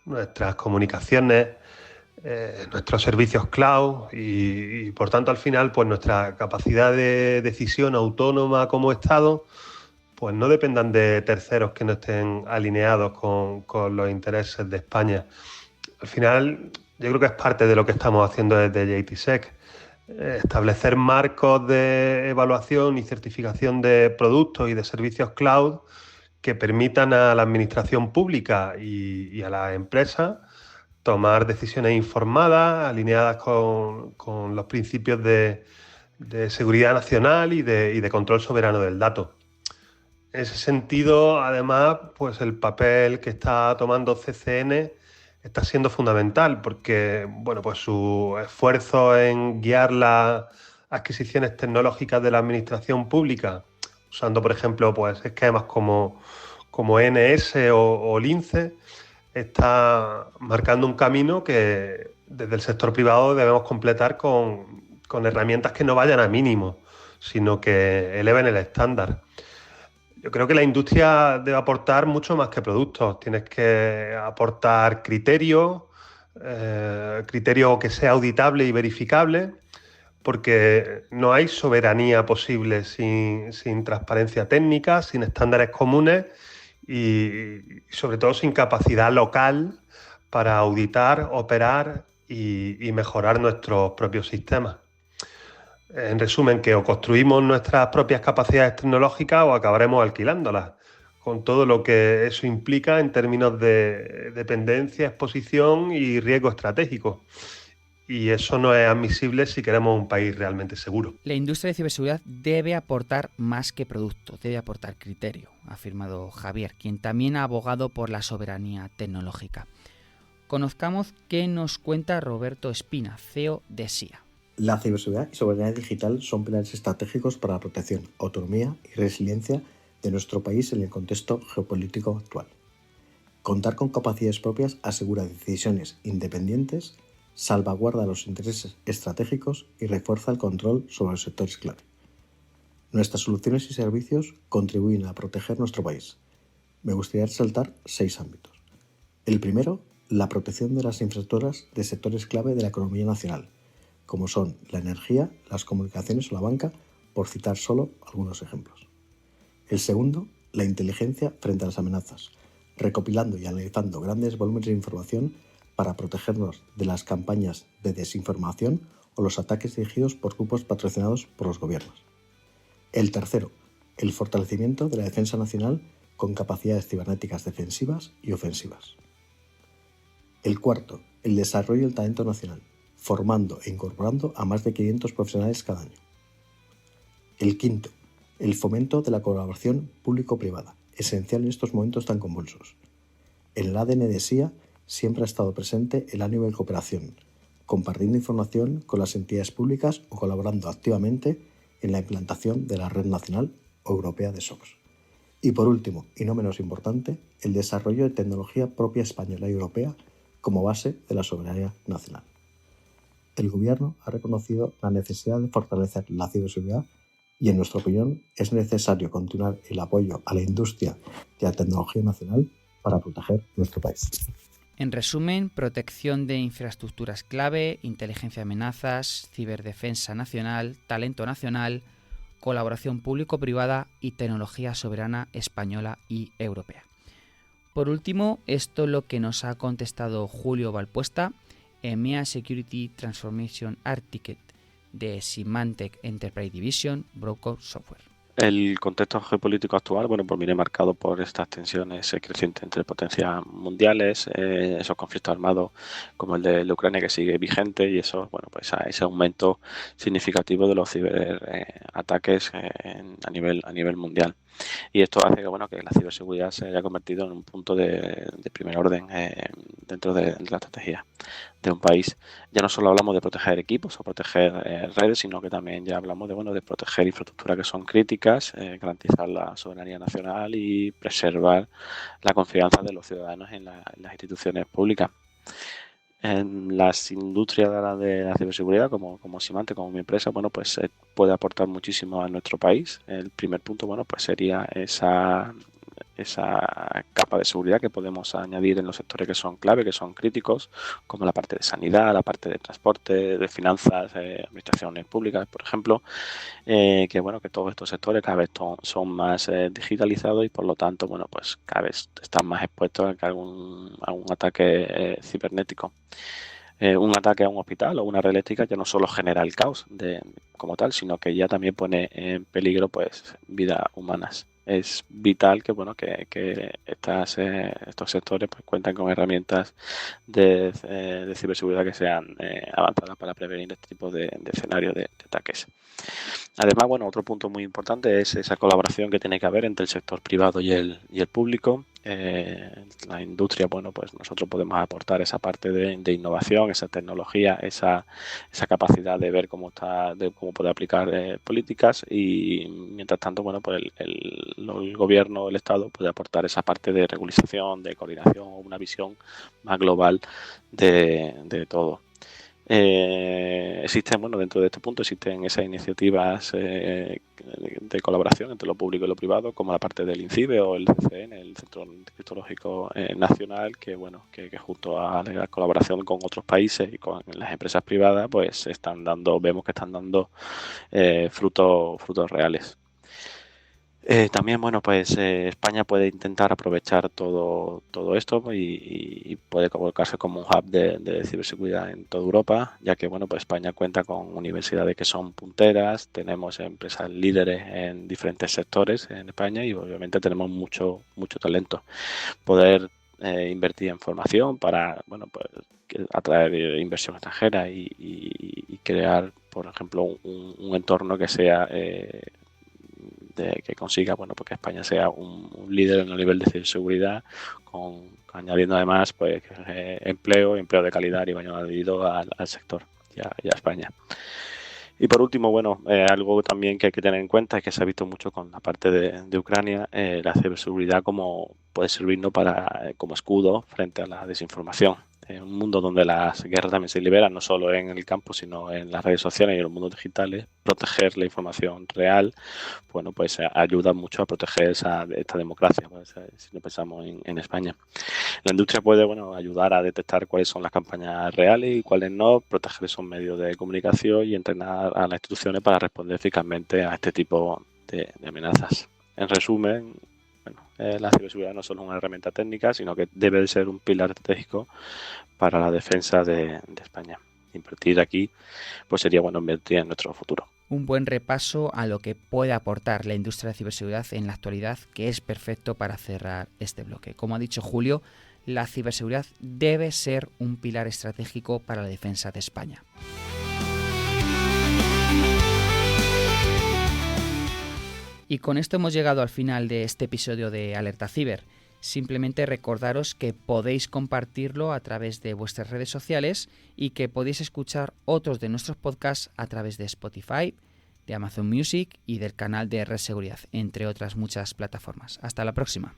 nuestras comunicaciones, nuestros servicios cloud y por tanto al final pues nuestra capacidad de decisión autónoma como Estado pues no dependan de terceros que no estén alineados con los intereses de España. Al final yo creo que es parte de lo que estamos haciendo desde JTSEC. Establecer marcos de evaluación y certificación de productos y de servicios cloud que permitan a la administración pública y a las empresas tomar decisiones informadas, alineadas con los principios de seguridad nacional y de control soberano del dato. En ese sentido, además, pues el papel que está tomando CCN está siendo fundamental porque, bueno, pues su esfuerzo en guiar las adquisiciones tecnológicas de la administración pública, usando, por ejemplo, pues esquemas como NS o Lince, está marcando un camino que desde el sector privado debemos completar con herramientas que no vayan a mínimo, sino que eleven el estándar. Yo creo que la industria debe aportar mucho más que productos. Tienes que aportar criterio que sea auditable y verificable, porque no hay soberanía posible sin transparencia técnica, sin estándares comunes y sobre todo sin capacidad local para auditar, operar y mejorar nuestros propios sistemas. En resumen, que o construimos nuestras propias capacidades tecnológicas o acabaremos alquilándolas, con todo lo que eso implica en términos de dependencia, exposición y riesgo estratégico. Y eso no es admisible si queremos un país realmente seguro. La industria de ciberseguridad debe aportar más que producto, debe aportar criterio, ha afirmado Javier, quien también ha abogado por la soberanía tecnológica. Conozcamos qué nos cuenta Roberto Espina, CEO de SIA. La ciberseguridad y soberanía digital son pilares estratégicos para la protección, autonomía y resiliencia de nuestro país en el contexto geopolítico actual. Contar con capacidades propias asegura decisiones independientes, salvaguarda los intereses estratégicos y refuerza el control sobre los sectores clave. Nuestras soluciones y servicios contribuyen a proteger nuestro país. Me gustaría resaltar 6 ámbitos. El primero, la protección de las infraestructuras de sectores clave de la economía nacional, como son la energía, las comunicaciones o la banca, por citar solo algunos ejemplos. El segundo, la inteligencia frente a las amenazas, recopilando y analizando grandes volúmenes de información para protegernos de las campañas de desinformación o los ataques dirigidos por grupos patrocinados por los gobiernos. El tercero, el fortalecimiento de la defensa nacional con capacidades cibernéticas defensivas y ofensivas. El cuarto, el desarrollo del talento nacional, formando e incorporando a más de 500 profesionales cada año. El quinto, el fomento de la colaboración público-privada, esencial en estos momentos tan convulsos. En el ADN de SIA siempre ha estado presente el ánimo de cooperación, compartiendo información con las entidades públicas o colaborando activamente en la implantación de la Red Nacional o Europea de SOCs. Y por último, y no menos importante, el desarrollo de tecnología propia española y europea como base de la soberanía nacional. El Gobierno ha reconocido la necesidad de fortalecer la ciberseguridad y, en nuestra opinión, es necesario continuar el apoyo a la industria y a la tecnología nacional para proteger nuestro país. En resumen, protección de infraestructuras clave, inteligencia de amenazas, ciberdefensa nacional, talento nacional, colaboración público-privada y tecnología soberana española y europea. Por último, esto es lo que nos ha contestado Julio Valpuesta, EMEA Security Transformation Architect de Symantec Enterprise Division, Broadcom Software. El contexto geopolítico actual, pues viene marcado por estas tensiones crecientes entre potencias mundiales, esos conflictos armados como el de Ucrania que sigue vigente y eso, pues ese aumento significativo de los ciberataques a nivel mundial. Y esto hace que la ciberseguridad se haya convertido en un punto de primer orden dentro de la estrategia de un país. Ya no solo hablamos de proteger equipos o proteger redes, sino que también ya hablamos de proteger infraestructuras que son críticas, garantizar la soberanía nacional y preservar la confianza de los ciudadanos en las instituciones públicas. En las industrias de la ciberseguridad, como Symantec, como mi empresa, pues puede aportar muchísimo a nuestro país. El primer punto, pues sería esa capa de seguridad que podemos añadir en los sectores que son clave, que son críticos, como la parte de sanidad, la parte de transporte, de finanzas, administraciones públicas, por ejemplo, que todos estos sectores cada vez son más digitalizados y por lo tanto, pues cada vez están más expuestos a algún ataque cibernético. Un ataque a un hospital o una red eléctrica ya no solo genera el caos como tal, sino que ya también pone en peligro pues vidas humanas. Es vital que estos sectores pues cuentan con herramientas de ciberseguridad que sean avanzadas para prevenir este tipo de escenarios de ataques. Además, otro punto muy importante es esa colaboración que tiene que haber entre el sector privado y el público. La industria, pues nosotros podemos aportar esa parte de innovación, esa tecnología, esa capacidad de ver cómo puede aplicar políticas y mientras tanto, pues el gobierno, el Estado puede aportar esa parte de regularización, de coordinación o una visión más global de todo. Existen, dentro de este punto existen esas iniciativas de colaboración entre lo público y lo privado, como la parte del INCIBE o el CCN, el Centro Criptológico Nacional, que junto a la colaboración con otros países y con las empresas privadas, pues vemos que están dando frutos reales. También, España puede intentar aprovechar todo esto y puede colocarse como un hub de ciberseguridad en toda Europa, ya que, España cuenta con universidades que son punteras, tenemos empresas líderes en diferentes sectores en España y obviamente tenemos mucho talento. Poder invertir en formación para, atraer inversión extranjera y crear, por ejemplo, un entorno que sea que consiga que España sea un líder en el nivel de ciberseguridad, añadiendo además pues empleo de calidad y añadido al sector y a España. Y por último, algo también que hay que tener en cuenta es que se ha visto mucho con la parte de Ucrania, la ciberseguridad puede servirnos como escudo frente a la desinformación. En un mundo donde las guerras también se liberan, no solo en el campo, sino en las redes sociales y en los mundos digitales, proteger la información real, pues ayuda mucho a proteger esta democracia, si lo pensamos en España. La industria puede ayudar a detectar cuáles son las campañas reales y cuáles no, proteger esos medios de comunicación y entrenar a las instituciones para responder eficazmente a este tipo de amenazas. En resumen, la ciberseguridad no solo es una herramienta técnica, sino que debe de ser un pilar estratégico para la defensa de España. Invertir aquí pues sería invertir en nuestro futuro. Un buen repaso a lo que puede aportar la industria de ciberseguridad en la actualidad, que es perfecto para cerrar este bloque. Como ha dicho Julio, la ciberseguridad debe ser un pilar estratégico para la defensa de España. Y con esto hemos llegado al final de este episodio de Alerta Ciber. Simplemente recordaros que podéis compartirlo a través de vuestras redes sociales y que podéis escuchar otros de nuestros podcasts a través de Spotify, de Amazon Music y del canal de Red Seguridad, entre otras muchas plataformas. Hasta la próxima.